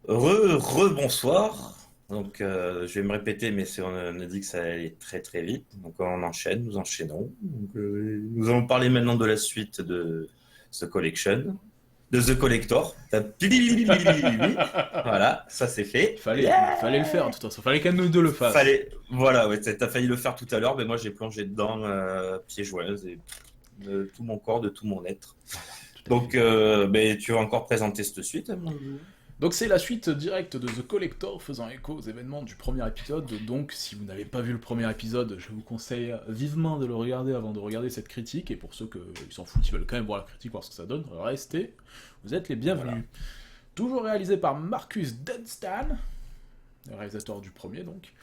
Bonsoir. Donc, je vais me répéter, mais on a dit que ça allait très très vite. Donc, on enchaîne, nous enchaînons. Donc, nous allons parler maintenant de la suite de The Collection, de The Collector. Voilà, ça c'est fait. Fallait le faire, de toute façon. Fallait qu'un de nous deux le fasse. Voilà, ouais, t'as failli le faire tout à l'heure, mais moi j'ai plongé dedans, pieds joints, et de tout mon corps, de tout mon être. Voilà, tout à Donc, fait. ben, tu vas encore présenter cette suite, hein, Donc c'est la suite directe de The Collector faisant écho aux événements du premier épisode. Donc si vous n'avez pas vu le premier épisode, je vous conseille vivement de le regarder avant de regarder cette critique. Et pour ceux qui s'en foutent, ils veulent quand même voir la critique, voir ce que ça donne, restez. Vous êtes les Voilà. bienvenus. Toujours réalisé par Marcus Dunstan, le réalisateur du premier donc.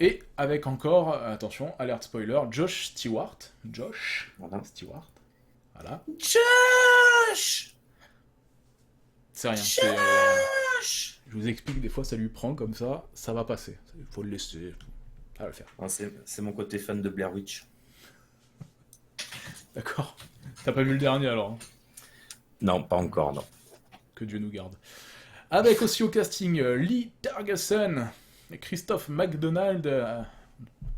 Et avec encore, attention, alerte spoiler, Josh Stewart. Josh Voilà. Stewart. Voilà. Josh! C'est rien, Josh! je vous explique, des fois ça lui prend comme ça va passer. Il faut le laisser, ça va le faire. Ah, c'est mon côté fan de Blair Witch. D'accord. T'as pas vu le dernier alors, hein. Non, pas encore, non. Que Dieu nous garde. Avec aussi au casting Lee Tergesen, Christophe McDonald,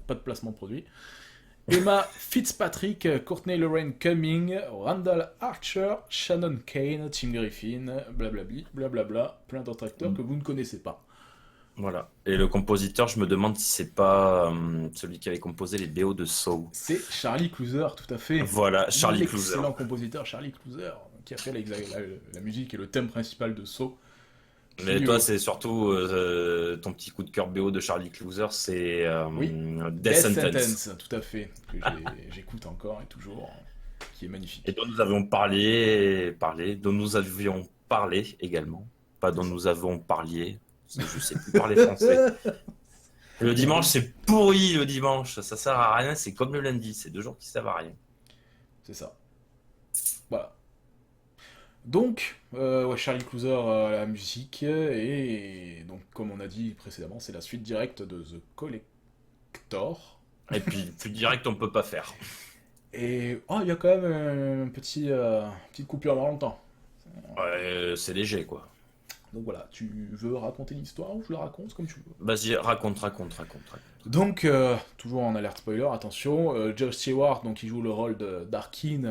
pas de placement produit, Emma Fitzpatrick, Courtney Lorraine Cumming, Randall Archer, Shannon Kane, Tim Griffin, blablabli, blablabla, plein d'autres acteurs que vous ne connaissez pas. Voilà. Et le compositeur, je me demande si c'est pas celui qui avait composé les BO de Saw. C'est Charlie Clouser, tout à fait. Voilà, Charlie Clouser. L'excellent compositeur Charlie Clouser, qui a fait la musique et le thème principal de Saw. Mais Qui, toi, c'est surtout ton petit coup de cœur BO de Charlie Clouser, c'est oui, Death Death Sentence. Sentence, tout à fait, que j'écoute encore et toujours, qui est Et magnifique. dont nous avions parlé, dont nous avions parlé également. Pas C'est dont ça. nous avons parlé. Je sais plus parler français. Le dimanche, c'est pourri le dimanche. Ça sert à rien. C'est comme le lundi. C'est 2 jours qui servent à rien. C'est ça. Voilà. Donc, ouais, Charlie Clouser à la musique, et donc, comme on a dit précédemment, c'est la suite directe de The Collector. Et puis, plus direct, on peut pas faire. Et, oh, il y a quand même petite coupure avant longtemps. Ouais, c'est léger, quoi. Donc voilà, tu veux raconter l'histoire ou je la raconte comme tu veux. Vas-y, raconte. Donc, toujours en alerte spoiler, attention, Josh Stewart, donc il joue le rôle de Darkin,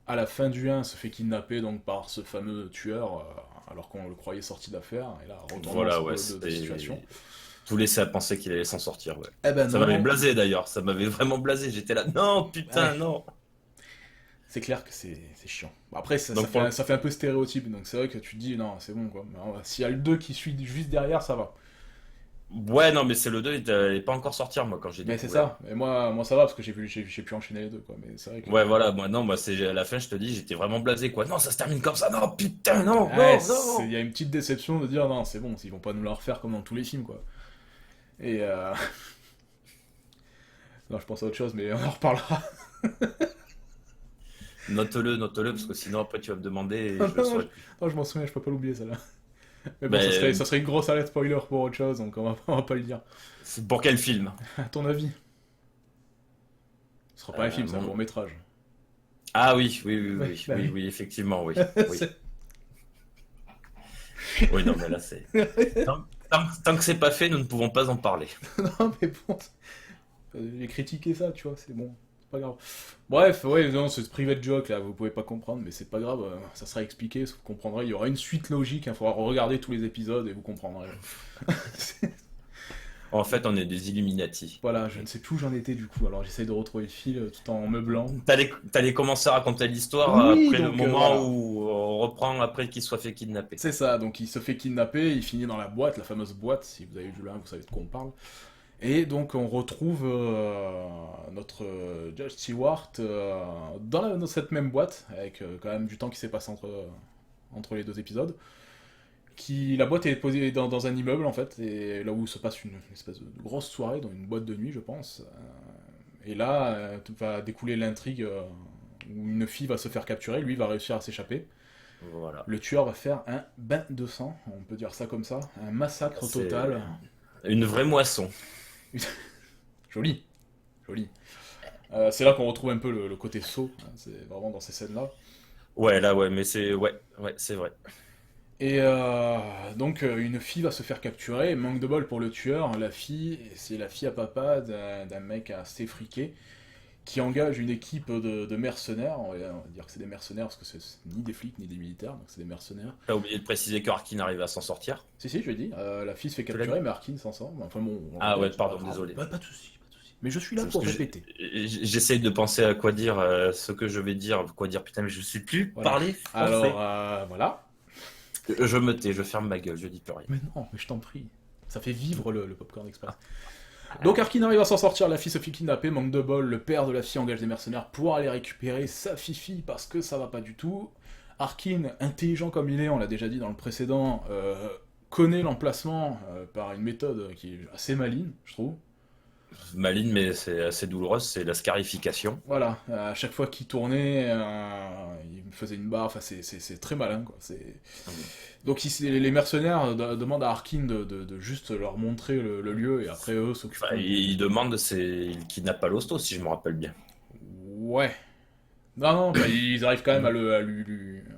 à la fin du 1, se fait kidnapper donc par ce fameux tueur, alors qu'on le croyait sorti d'affaire, et là, retournement Voilà, ouais, de situation. tout laissé à penser qu'il allait s'en sortir, ouais. Eh ben Ça m'avait non, blasé d'ailleurs, ça m'avait vraiment blasé. J'étais là, non, putain, ouais, non. c'est clair que c'est chiant. Bon, après, Donc pour le... ça fait un peu stéréotype, donc c'est vrai que tu te dis, non, c'est bon, quoi. Mais s'il y a le 2 qui suit juste derrière, ça va. Ouais, non, mais c'est le 2, il est pas encore sorti, moi, quand j'ai Mais c'est découvert. ça, et moi ça va, parce que j'ai pu enchaîner les deux, quoi. Mais c'est vrai que... Ouais, voilà, moi, non, moi, c'est à la fin, je te dis, j'étais vraiment blasé, quoi. Non, ça se termine comme ça, non, putain, non, Ouais, non, il non. y a une petite déception de dire, non, c'est bon, ils vont pas nous la refaire comme dans tous les films, quoi. Et non, je pense à autre chose, mais on en reparlera. Note-le, parce que sinon, après, tu vas me demander et non, je le saurai plus. non, je m'en souviens, je peux pas l'oublier, celle-là. Mais bon, Ben, ça serait une grosse alerte spoiler pour autre chose, donc on va pas le dire. c'est pour quel film? À ton avis? Ce sera pas un film, c'est un Mon... court métrage. Ah Ouais, bah oui. oui, effectivement, oui, oui. C'est- Oui, non, mais là, c'est... Tant que c'est pas fait, nous ne pouvons pas en parler. non, mais bon, j'ai critiqué ça, tu vois, c'est bon. C'est pas grave. Bref, ouais, non, c'est private joke là, vous pouvez pas comprendre, mais c'est pas grave, ça sera expliqué, vous comprendrez. Il y aura une suite logique, il faudra regarder tous les épisodes et vous comprendrez. En fait, on est des Illuminati. Voilà, je ne sais plus où j'en étais du coup, alors j'essaye de retrouver le fil tout en meublant. T'allais commencer à raconter l'histoire Oui, après le donc moment voilà. où on reprend après qu'il soit fait kidnapper. C'est ça, donc il se fait kidnapper, il finit dans la boîte, la fameuse boîte, si vous avez vu là, vous savez de quoi on parle. Et donc on retrouve notre Judge Stewart dans cette même boîte, avec quand même du temps qui s'est passé entre les deux épisodes. La boîte est posée dans un immeuble en fait, et là où se passe une espèce de grosse soirée, dans une boîte de nuit je pense. Et là va découler l'intrigue où une fille va se faire capturer, lui va réussir à s'échapper. Voilà. Le tueur va faire un bain de sang, on peut dire ça comme ça, un massacre C'est total. une vraie moisson. Joli, joli. C'est là qu'on retrouve un peu le côté saut, hein, c'est vraiment dans ces scènes-là. Ouais, là, ouais, mais c'est ouais, c'est vrai. Et donc une fille va se faire capturer, et manque de bol pour le tueur, la fille, c'est la fille à papa d'un mec assez friqué, qui engage une équipe de mercenaires, on va dire que c'est des mercenaires parce que c'est ni des flics ni des militaires, donc c'est des mercenaires. T'as oublié de préciser que Arkin arrive à s'en sortir. Si, je l'ai dit, la fille se fait Tu l'as capturer, dit? mais Arkin s'en sort. Enfin bon, on Ah ouais, répète, c'est pas pardon, grave. désolé. Pas de soucis, pas de soucis. Mais je suis là C'est parce pour que répéter. j'essaye de penser à quoi dire, ce que je vais dire, quoi dire. Putain, mais je sais plus Voilà. parler français. Alors, voilà. Je me tais, je ferme ma gueule, je dis plus rien. Mais non, mais je t'en prie. Ça fait vivre le Popcorn Express. Donc Arkin arrive à s'en sortir, la fille se fait kidnapper, manque de bol, le père de la fille engage des mercenaires pour aller récupérer sa fifi parce que ça va pas du tout. Arkin, intelligent comme il est, on l'a déjà dit dans le précédent, connaît l'emplacement par une méthode qui est assez maligne, je trouve. Maligne, mais c'est assez douloureuse, c'est la scarification. Voilà, à chaque fois qu'il tournait, il me faisait une barre, enfin c'est très malin quoi. Donc les mercenaires demandent à Arkin de juste leur montrer le lieu et après eux s'occuperont. Enfin, il demande, il kidnappe pas l'hosto, si je me rappelle bien. Ouais. Non, bah, ils arrivent quand même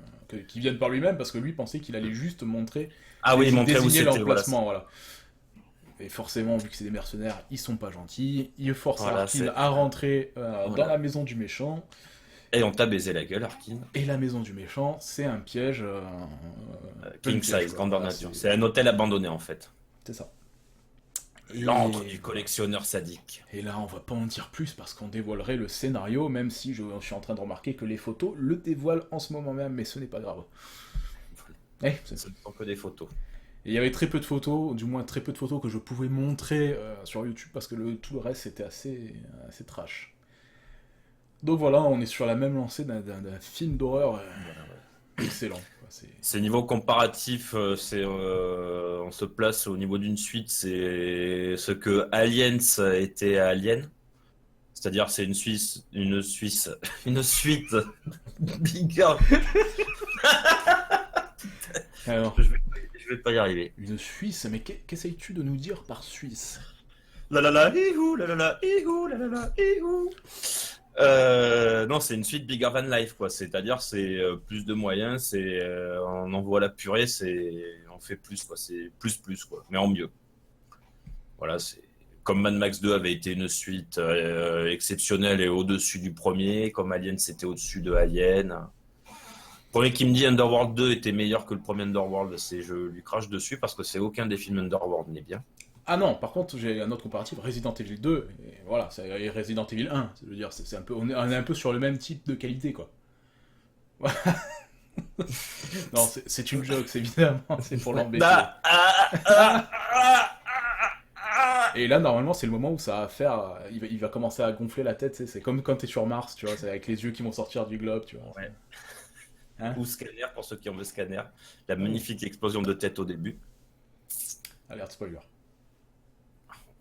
qu'il vienne par lui-même parce que lui pensait qu'il allait juste montrer, Ah oui, montrer où désigner c'était, voilà. l'emplacement, voilà. Et forcément, vu que c'est des mercenaires, ils sont pas gentils. Ils forcent Voilà, Arkin à rentrer dans Voilà. la maison du méchant. Et on t'a baisé la gueule, Arkin. Et la maison du méchant, c'est un piège. King piège, size, quoi. grandeur Voilà, nature. C'est un hôtel abandonné, en fait. c'est ça. L'antre du collectionneur sadique. Et là, on va pas en dire plus parce qu'on dévoilerait le scénario, même si je suis en train de remarquer que les photos le dévoilent en ce moment même, mais ce n'est pas grave. Ce ne sont que des photos. Et il y avait très peu de photos, du moins très peu de photos que je pouvais montrer sur YouTube parce que tout le reste c'était assez trash. Donc voilà, on est sur la même lancée d'un film d'horreur excellent. Quoi. C'est niveau comparatif, on se place au niveau d'une suite, c'est ce que Aliens était à Alien. C'est-à-dire, c'est une une suite bigger. Alors, Je vais pas y arriver. une Suisse, mais qu'essayes-tu de nous dire par Suisse? La la la, ihou, la la la, ihou, la la la, ihou. Non, c'est une suite bigger than life, quoi. C'est-à-dire, c'est plus de moyens, on envoie la purée, on fait plus, quoi. C'est plus, quoi. Mais en mieux. Voilà, c'est comme Mad Max 2 avait été une suite exceptionnelle et au-dessus du premier, comme Alien c'était au-dessus de Alien. Le premier qui me dit Underworld 2 était meilleur que le premier Underworld, je lui crache dessus parce que c'est aucun des films Underworld n'est bien. Ah non, par contre, j'ai un autre comparatif, Resident Evil 2, et voilà, c'est Resident Evil 1, je veux dire, c'est un peu, on est un peu sur le même type de qualité, quoi. Non, c'est une joke, évidemment, c'est pour l'embêter. Et là, normalement, c'est le moment où ça va faire, il va commencer à gonfler la tête, c'est comme quand t'es sur Mars, tu vois, c'est avec les yeux qui vont sortir du globe, tu vois. Ouais. Hein? Ou Scanner pour ceux qui ont vu Scanner. La magnifique explosion de tête au début. Alerte spoiler.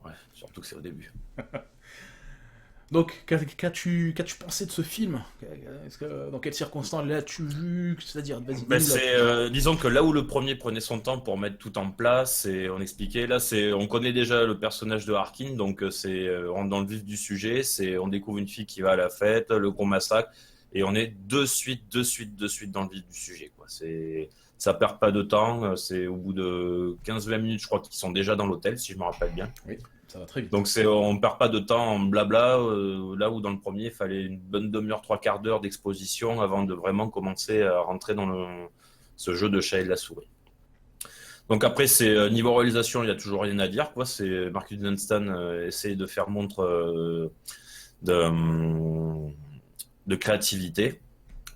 Ouais, surtout que c'est au début. Donc, qu'as-tu pensé de ce film? Dans quelles circonstances l'as-tu vu? C'est-à-dire, vas-y, dis-nous. Disons que là où le premier prenait son temps pour mettre tout en place et on expliquait, là on connaît déjà le personnage de Harkin, donc on rentre dans le vif du sujet, on découvre une fille qui va à la fête, le gros massacre, et on est de suite dans le vif du sujet, quoi. Ça perd pas de temps, c'est au bout de 15-20 minutes, je crois qu'ils sont déjà dans l'hôtel, si je me rappelle bien. Oui, ça va très vite. Donc on perd pas de temps en blabla, là où dans le premier, il fallait une bonne demi-heure, trois quarts d'heure d'exposition avant de vraiment commencer à rentrer dans ce jeu de chat et de la souris. Donc après, niveau réalisation, il n'y a toujours rien à dire, quoi. C'est Marcus Dunstan essaye de faire montre de créativité.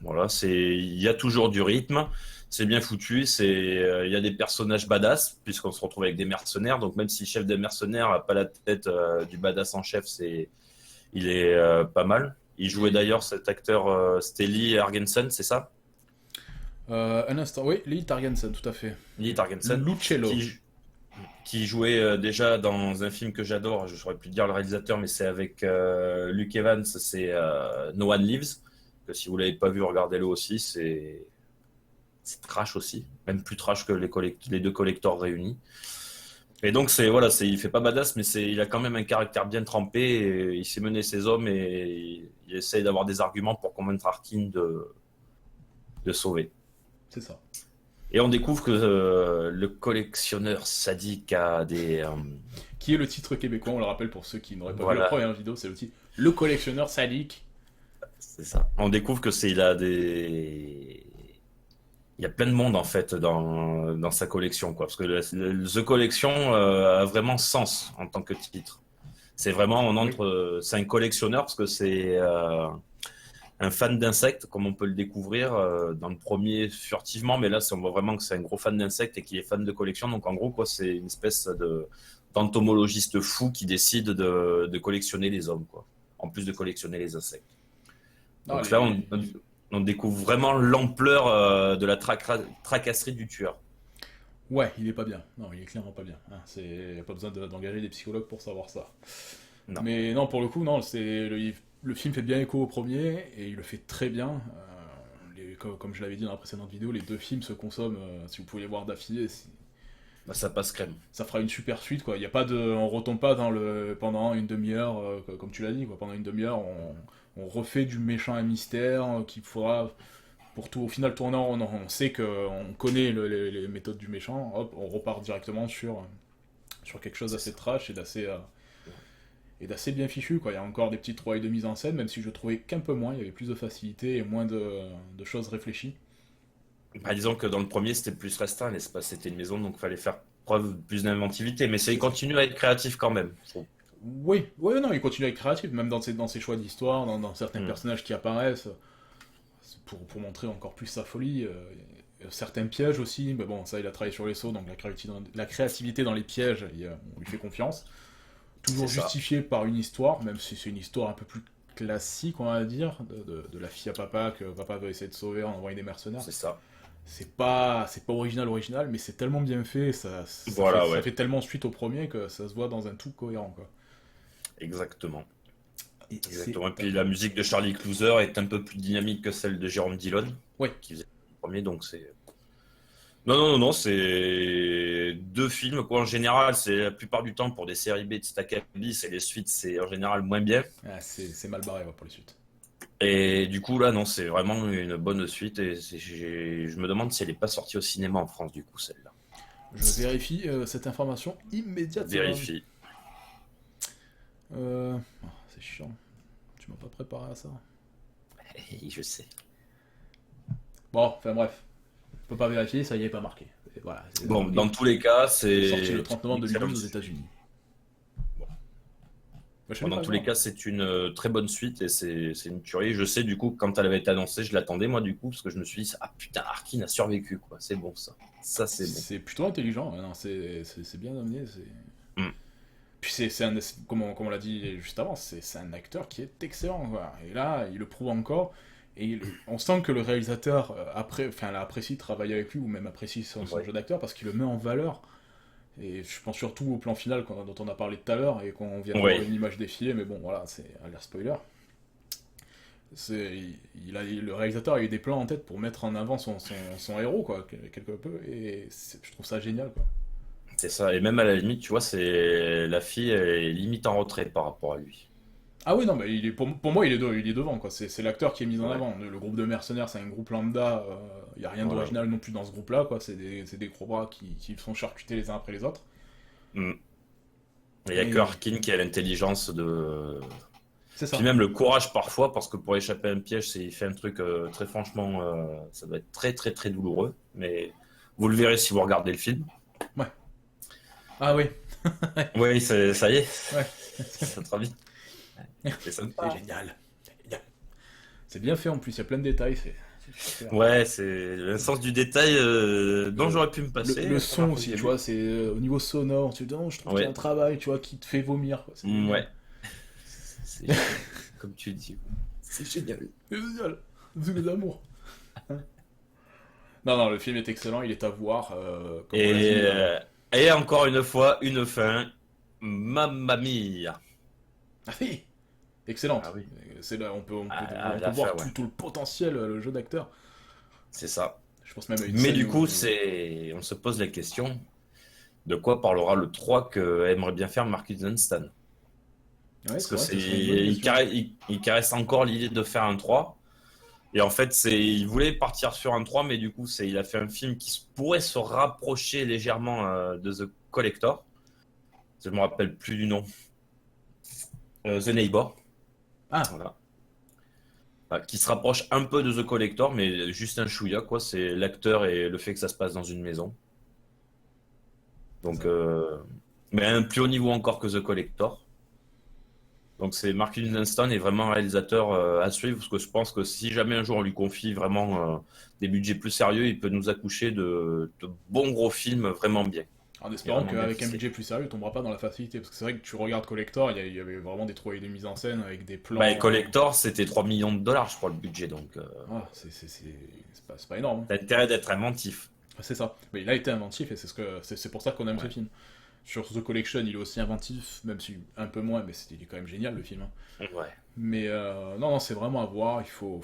Voilà, il y a toujours du rythme, c'est bien foutu, il y a des personnages badass, puisqu'on se retrouve avec des mercenaires, donc même si le chef des mercenaires n'a pas la tête du badass en chef, il est pas mal. Il jouait d'ailleurs cet acteur Lee Targensen, c'est ça? Un instant, oui, Lee Targensen, tout à fait. Lee Targensen, Lucello. qui jouait déjà dans un film que j'adore, je ne saurais plus dire le réalisateur, mais c'est avec Luke Evans, c'est No One Lives, que si vous ne l'avez pas vu, regardez-le aussi, c'est trash aussi, même plus trash que les deux collectors réunis. Et donc il fait pas badass, mais il a quand même un caractère bien trempé, et il sait mener ses hommes et il essaye d'avoir des arguments pour convaincre Harkin de sauver. C'est ça. Et on découvre que le collectionneur sadique a des... Qui est le titre québécois, on le rappelle pour ceux qui n'auraient pas vu la voilà, première vidéo, c'est le titre Le collectionneur sadique. c'est ça. On découvre que c'est... Il a des... Il y a plein de monde en fait dans sa collection, quoi. Parce que The Collection a vraiment sens en tant que titre. C'est vraiment, on Oui. entre... c'est un collectionneur parce que c'est... un fan d'insectes, comme on peut le découvrir dans le premier furtivement, mais là, on voit vraiment que c'est un gros fan d'insectes et qu'il est fan de collection. Donc, en gros, quoi, c'est une espèce d'entomologiste fou qui décide de collectionner les hommes, quoi, en plus de collectionner les insectes. Non, Donc là, on découvre vraiment l'ampleur de la tracasserie du tueur. Ouais, il est pas bien. Non, il est clairement pas bien. Hein, y a pas besoin d'engager des psychologues pour savoir ça. Non. Mais non, pour le coup, non, le film fait bien écho au premier et il le fait très bien. Comme je l'avais dit dans la précédente vidéo, les deux films se consomment. Si vous pouvez les voir d'affilée, Bah, ça passe crème. ça fera une super suite, quoi. Il y a pas de, on retombe pas pendant une demi-heure, comme tu l'as dit, quoi. Pendant une demi-heure, on refait du méchant à mystère qu'il faudra pour tout. Au final, tournant, on sait qu'on connaît les méthodes du méchant. Hop, on repart directement sur quelque chose d'assez trash et d'assez bien fichu, quoi. Il y a encore des petits trouvailles de mise en scène, même si je trouvais qu'un peu moins, il y avait plus de facilité et moins de choses réfléchies. Bah, disons que dans le premier, c'était plus restreint, l'espace, c'était une maison, donc il fallait faire preuve de plus d'inventivité. Mais ça, il C'est ça. continue à être créatif quand même, je trouve. Oui, oui, non, il continue à être créatif, même dans ses choix d'histoire, dans certains Hmm. personnages qui apparaissent, pour montrer encore plus sa folie. Certains pièges aussi, mais bon, ça, il a travaillé sur les sauts, donc la créativité dans les pièges, on lui fait confiance. C'est Toujours ça, justifié par une histoire, même si c'est une histoire un peu plus classique, on va dire, de la fille à papa que papa veut essayer de sauver en envoyant des mercenaires. c'est ça. C'est pas original, mais c'est tellement bien fait, Voilà, ça ouais, fait tellement suite au premier que ça se voit dans un tout cohérent, quoi. exactement. Et c'est... Exactement. Et puis la musique de Charlie Clouser est un peu plus dynamique que celle de Jérôme Dillon, Ouais, qui faisait le premier, donc c'est... Non, non, non, non, c'est deux films, quoi. En général, c'est la plupart du temps pour des séries B de stack et les suites, c'est en général moins bien. ah, c'est mal barré, ouais, pour les suites. Et du coup, là, non, c'est vraiment une bonne suite. Et je me demande si elle n'est pas sortie au cinéma en France, du coup, celle-là. Je vérifie cette information immédiatement. Vérifie. C'est chiant. Tu m'as pas préparé à ça. Je sais. Bon, enfin bref. Je peux pas vérifier, ça y est pas marqué. Et voilà, Bon, dans tous les cas, sorti le c'est 30 une novembre 2012 excellente aux suite. États-unis. Bah, je sais Bon, même dans pas tous les grave. cas, c'est une très bonne suite et c'est une tuerie. Je sais, du coup, quand elle avait été annoncée, je l'attendais, moi, du coup, parce que je me suis dit, ah putain, Arkin a survécu, quoi. C'est bon, ça. Ça, c'est bon. C'est plutôt intelligent, hein, non, c'est bien amené. Hmm. Puis comme on l'a dit juste avant, c'est un acteur qui est excellent, quoi. Et là, il le prouve encore. Et on sent que le réalisateur apprécie travailler avec lui, ou même apprécie son Ouais. jeu d'acteur, parce qu'il le met en valeur. Et je pense surtout au plan final dont on a parlé tout à l'heure, et qu'on vient de voir Ouais. une image défiler, mais bon, voilà, c'est à l'air spoiler. Le réalisateur a eu des plans en tête pour mettre en avant son héros, quoi, quelque peu, et je trouve ça génial, quoi. C'est ça. Et même à la limite, tu vois, c'est la fille elle est limite en retrait par rapport à lui. Ah oui, non, mais pour moi, il est devant, quoi. C'est l'acteur qui est mis en Ouais. avant. Le groupe de mercenaires, c'est un groupe lambda. Il y a rien Voilà. d'original non plus dans ce groupe-là, quoi. C'est des gros bras qui sont charcutés les uns après les autres. Hmm. Il n'y a que Et Arkin qui a l'intelligence de. c'est Puis ça. même le courage parfois, parce que pour échapper à un piège, il fait un truc très franchement, ça doit être très très très douloureux. Mais vous le verrez si vous regardez le film. Ouais. Ah oui. Oui, ça y est, Ouais. ça te vite. C'est C'est sympa. génial. C'est génial. C'est bien fait en plus, il y a plein de détails, c'est super. Ouais, c'est un sens du détail dont Le, j'aurais pu me passer le la première son fois que aussi, j'ai tu vu. vois, c'est au niveau sonore, tu te dis, oh, je trouve qu'il y a un Ouais, travail, tu vois, qui te fait vomir, quoi. C'est génial. ouais, c'est génial. Comme tu dis, c'est génial. C'est génial. C'est d'amour. Non, non, le film est excellent, il est à voir. Comme on l'a dit, Et, euh, et encore une fois, une fin. Mamma mia. ah oui, excellente. Ah oui. C'est là, À on peut la fin, voir ouais. tout le potentiel, le jeu d'acteur. C'est ça. Je pense même à une Mais scène du coup, où. on se pose la question de quoi parlera le 3 que aimerait bien faire Marcus Dunstan. Ouais, Parce c'est que vrai, ce serait une bonne question. il caresse encore l'idée de faire un 3. Et en fait, il voulait partir sur un 3, mais du coup, il a fait un film qui pourrait se rapprocher légèrement de The Collector. Je me rappelle plus du nom. The Neighbor. Ah, Voilà. Qui se rapproche un peu de The Collector, mais juste un chouïa, quoi. C'est l'acteur et le fait que ça se passe dans une maison. Donc, mais à un plus haut niveau encore que The Collector. Donc, c'est Mark Livingston est vraiment un réalisateur à suivre, parce que je pense que si jamais un jour on lui confie vraiment des budgets plus sérieux, il peut nous accoucher de bons gros films vraiment bien. en Et espérant vraiment bien qu'avec un ficelés. budget plus sérieux, il tombera pas dans la facilité. Parce que c'est vrai que tu regardes Collector, il y avait vraiment des trouvailles de mise en scène avec des plans. Bah, Collector, c'était 3 millions de dollars, je crois, le budget. Donc, Ah, c'est pas énorme, hein. t'as intérêt d'être inventif. C'est ça. Mais il a été inventif et c'est pour ça qu'on aime ce Ouais. film. Sur The Collection, il est aussi inventif, même si un peu moins, mais il est quand même génial le film, hein. Ouais. Mais non, c'est vraiment à voir. Faut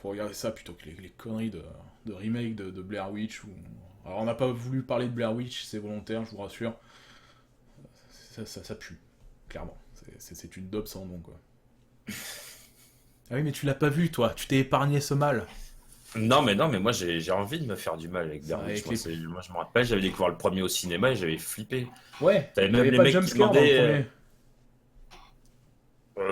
regarder ça plutôt que les conneries de remake de Blair Witch. Alors, on n'a pas voulu parler de Blair Witch, c'est volontaire, je vous rassure. Ça pue, clairement. C'est une daube sans nom, quoi. Ah oui, mais tu l'as pas vu, toi. Tu t'es épargné ce mal. Non, mais moi, j'ai envie de me faire du mal avec Ça, Blair Witch. avec Moi, les- moi, je me rappelle, j'avais découvert le premier au cinéma et j'avais flippé. Ouais, T'avais il même avait les pas de mecs qui jumpscare dans le demandaient. premier.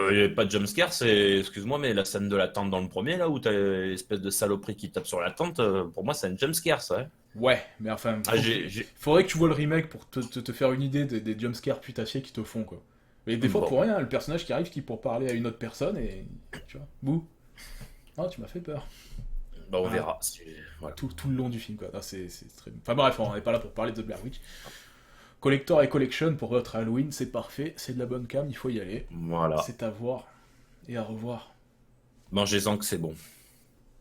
Il n'y avait pas de jumpscare, excuse-moi, mais la scène de la tente dans le premier, là, où t'as l'espèce de saloperie qui tape sur la tente, pour moi, c'est un jumpscare, ça. Hein. Ouais, mais enfin, Ah, j'ai. faudrait que tu vois le remake pour te faire une idée des jumpscares putassiers qui te font, quoi. Mais des fois, Bon. pour rien, le personnage qui arrive qui pour parler à une autre personne et. Tu vois, bouh. Oh, tu m'as fait peur. Bah, on Ah. verra. Voilà. Tout le long du film, quoi. Ah, c'est très... Enfin bref, on n'est pas là pour parler de The Blair Witch. Collector et Collection pour votre Halloween, c'est parfait, c'est de la bonne cam, il faut y aller. Voilà. C'est à voir et à revoir. Mangez-en que c'est bon.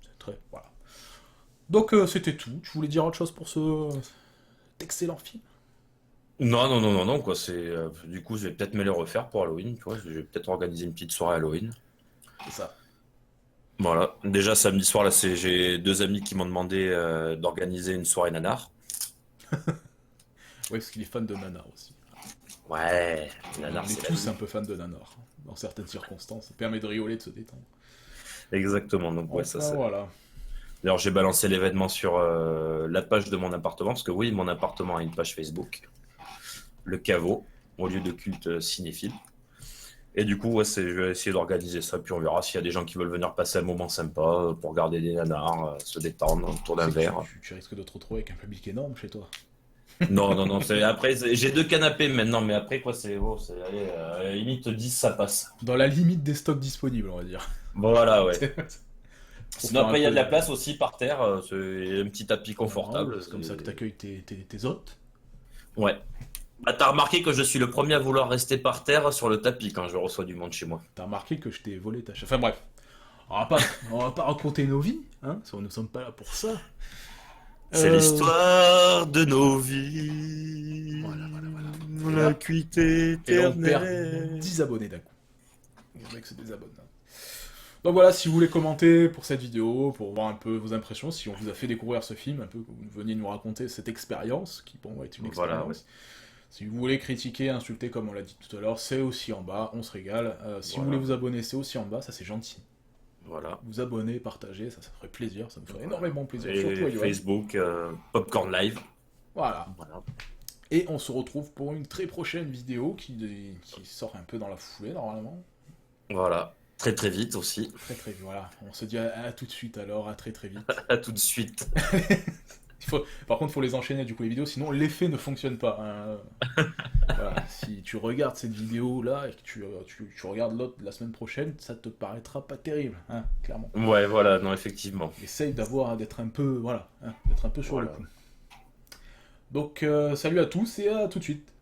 C'est très... Voilà. Donc, c'était tout. Tu voulais dire autre chose pour ce... excellent film? Non, quoi. Du coup, je vais peut-être me les refaire pour Halloween, tu vois. Je vais peut-être organiser une petite soirée Halloween. C'est ça. Voilà. Déjà, samedi soir, là, j'ai deux amis qui m'ont demandé d'organiser une soirée nanar. Ouais, parce qu'il est fan de Nanar aussi. Ouais, On nanar, est c'est la tous vie. un peu fans de Nanar, hein, dans certaines circonstances. Ça permet de rigoler, de se détendre. Exactement. Donc, ouais, ça, Enfin, c'est. voilà. D'ailleurs, j'ai balancé l'événement sur la page de mon appartement, parce que oui, mon appartement a une page Facebook, le caveau, au lieu de culte cinéphile. Et du coup, ouais, je vais essayer d'organiser ça, puis on verra s'il y a des gens qui veulent venir passer un moment sympa pour regarder des nanars, se détendre autour d'un C'est que verre. tu risques de te retrouver avec un public énorme chez toi. Non, après, j'ai deux canapés maintenant, mais après, quoi, allez, à la limite 10, ça passe. Dans la limite des stocks disponibles, on va dire. Voilà, ouais. Pour Sinon, faire après, un il y a peu de la place aussi par terre, c'est un petit tapis confortable. C'est comme ça que t'accueilles tes hôtes. Ouais. Bah, t'as remarqué que je suis le premier à vouloir rester par terre sur le tapis quand je reçois du monde chez moi. T'as remarqué que je t'ai volé ta chaise. Enfin bref, on va pas raconter nos vies, hein, parce que nous ne sommes pas là pour ça. C'est Euh, l'histoire de nos vies. Voilà. La cuité Et là, on perd éternelle. 10 abonnés d'un coup. Les mecs se désabonnent, hein. Donc voilà, si vous voulez commenter pour cette vidéo, pour voir un peu vos impressions, si on vous a fait découvrir ce film, un peu que vous veniez nous raconter cette expérience, qui pour moi est une expérience. Voilà, ouais. Si vous voulez critiquer, insulter, comme on l'a dit tout à l'heure, c'est aussi en bas, on se régale. Si vous Voilà. voulez vous abonner, c'est aussi en bas, ça c'est gentil. Voilà. Vous abonner, partager, ça ferait plaisir, ça me ferait Voilà. énormément plaisir. Et Surtout à Yoann. Facebook, Popcorn Live. Voilà. Voilà. Et on se retrouve pour une très prochaine vidéo qui sort un peu dans la foulée normalement. Voilà. Très très vite aussi. Très très vite, voilà. On se dit à tout de suite alors, à très très vite. À tout de suite. Par contre, il faut les enchaîner du coup les vidéos, sinon l'effet ne fonctionne pas, hein. Voilà. Si tu regardes cette vidéo là et que tu regardes l'autre la semaine prochaine, ça te paraîtra pas terrible, hein, clairement. Ouais, voilà, non, effectivement. Essaye d'être un peu, voilà, hein, d'être un peu sur le Voilà. coup. Donc salut à tous et à tout de suite.